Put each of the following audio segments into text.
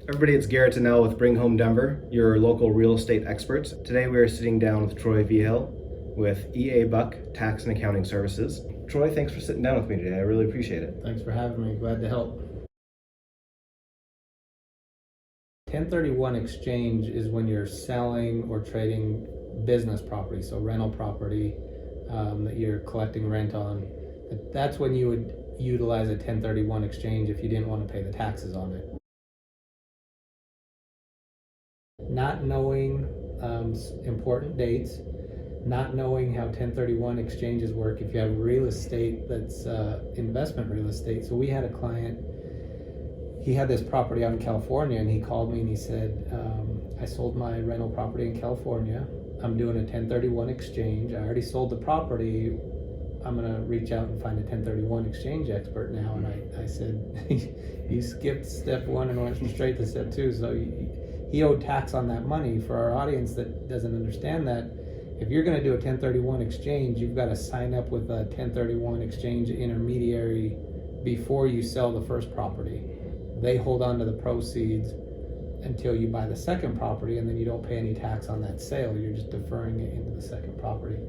Everybody, it's Garrett Nell with Bring Home Denver, your local real estate experts. Today we are sitting down with Troy Vigil with EA Buck Tax and Accounting Services. Troy, thanks for sitting down with me today. I really appreciate it. Thanks for having me. Glad to help. 1031 exchange is when you're selling or trading business property, so rental property that you're collecting rent on. That's when you would utilize a 1031 exchange if you didn't want to pay the taxes on it. Not knowing important dates, not knowing how 1031 exchanges work if you have real estate that's investment real estate. So we had a client, he had this property out in California, and he called me and he said, I sold my rental property in California. I'm doing a 1031 exchange. I already sold the property. I'm going to reach out and find a 1031 exchange expert now. And I said, you skipped step one and went straight to step two. So he owed tax on that money. For our audience that doesn't understand that, if you're going to do a 1031 exchange, you've got to sign up with a 1031 exchange intermediary before you sell the first property. They hold on to the proceeds until you buy the second property, and then you don't pay any tax on that sale. You're just deferring it into the second property.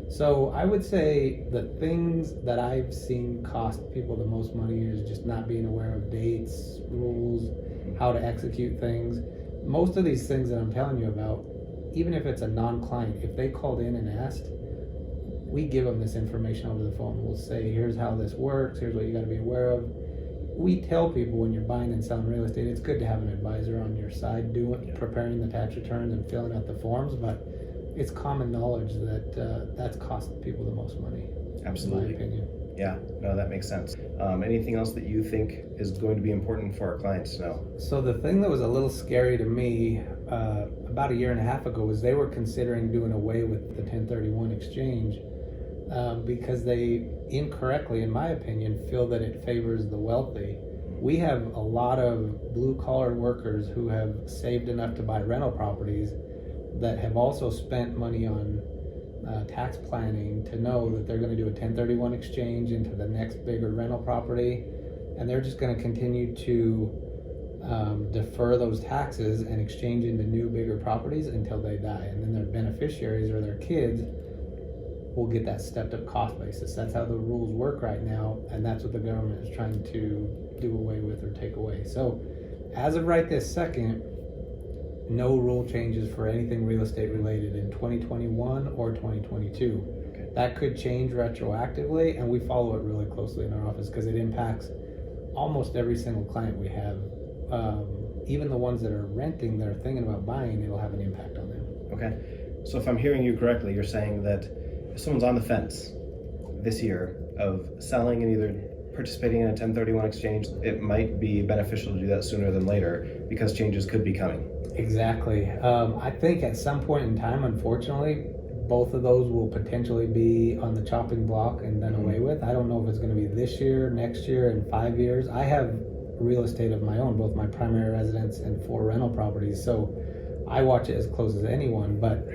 So I would say the things that I've seen cost people the most money is just not being aware of dates, rules, how to execute things. Most of these things that I'm telling you about, even if it's a non-client, if they called in and asked, we give them this information over the phone. We'll say, here's how this works, here's what you got to be aware of. We tell people when you're buying and selling real estate, it's good to have an advisor on your side preparing the tax returns and filling out the forms, but it's common knowledge that that's cost people the most money. Absolutely. In my opinion. Yeah, no, that makes sense. Anything else that you think is going to be important for our clients to know? So the thing that was a little scary to me about a year and a half ago was they were considering doing away with the 1031 exchange because they incorrectly, in my opinion, feel that it favors the wealthy. We have a lot of blue-collar workers who have saved enough to buy rental properties that have also spent money on tax planning to know that they're going to do a 1031 exchange into the next bigger rental property, and they're just going to continue to defer those taxes and exchange into new bigger properties until they die, and then their beneficiaries or their kids will get that stepped up cost basis. That's how the rules work right now, and that's what the government is trying to do away with or take away. So as of right this second, no rule changes for anything real estate related in 2021 or 2022. Okay. That could change retroactively, and we follow it really closely in our office because it impacts almost every single client we have. Even the ones that are renting, that are thinking about buying, it'll have an impact on them. Okay. So if I'm hearing you correctly, you're saying that if someone's on the fence this year of selling and either participating in a 1031 exchange, it might be beneficial to do that sooner than later because changes could be coming. Exactly. I think at some point in time, unfortunately, both of those will potentially be on the chopping block and done away with. I don't know if it's going to be this year, next year, in 5 years. I have real estate of my own, both my primary residence and 4 rental properties, so I watch it as close as anyone. But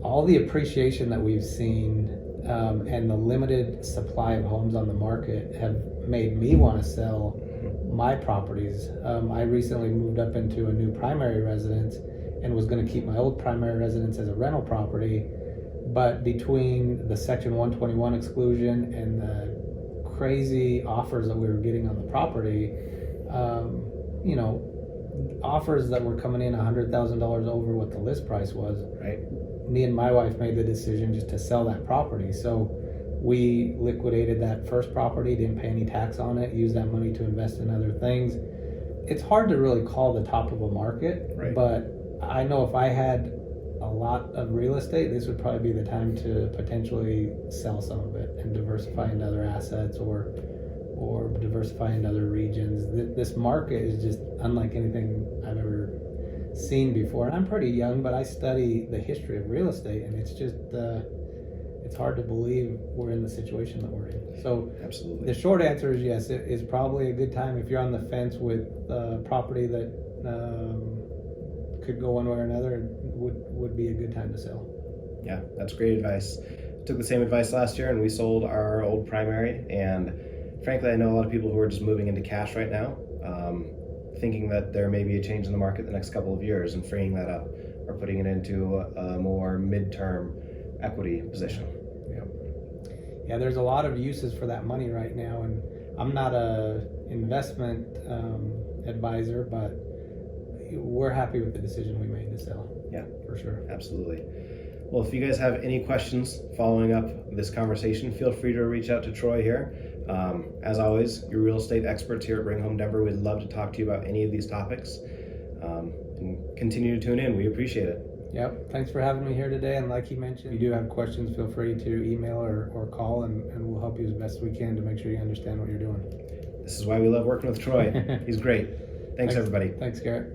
all the appreciation that we've seen and the limited supply of homes on the market have made me want to sell my properties. I recently moved up into a new primary residence and was going to keep my old primary residence as a rental property, but between the Section 121 exclusion and the crazy offers that we were getting on the property, offers that were coming in $100,000 over what the list price was, right? Me and my wife made the decision just to sell that property. So we liquidated that first property, didn't pay any tax on it, used that money to invest in other things. It's hard to really call the top of a market, right, but I know if I had a lot of real estate, this would probably be the time to potentially sell some of it and diversify into other assets or diversify into other regions. This market is just unlike anything I've ever seen before. And I'm pretty young, but I study the history of real estate, and it's just it's hard to believe we're in the situation that we're in. So absolutely, the short answer is yes, it is probably a good time if you're on the fence with property that could go one way or another. Would be a good time to sell. Yeah, that's great advice. Took the same advice last year, and we sold our old primary. And frankly, I know a lot of people who are just moving into cash right now. thinking that there may be a change in the market the next couple of years and freeing that up or putting it into a more midterm equity position. Yeah, there's a lot of uses for that money right now, and I'm not a investment advisor, but we're happy with the decision we made to sell. Yeah, for sure. Absolutely. Well, if you guys have any questions following up this conversation, feel free to reach out to Troy here. As always, your real estate experts here at Bring Home Denver. We'd love to talk to you about any of these topics, and continue to tune in. We appreciate it. Yep. Thanks for having me here today. And like you mentioned, if you do have questions, feel free to email or call, and we'll help you as best we can to make sure you understand what you're doing. This is why we love working with Troy. He's great. Thanks, everybody. Thanks, Garrett.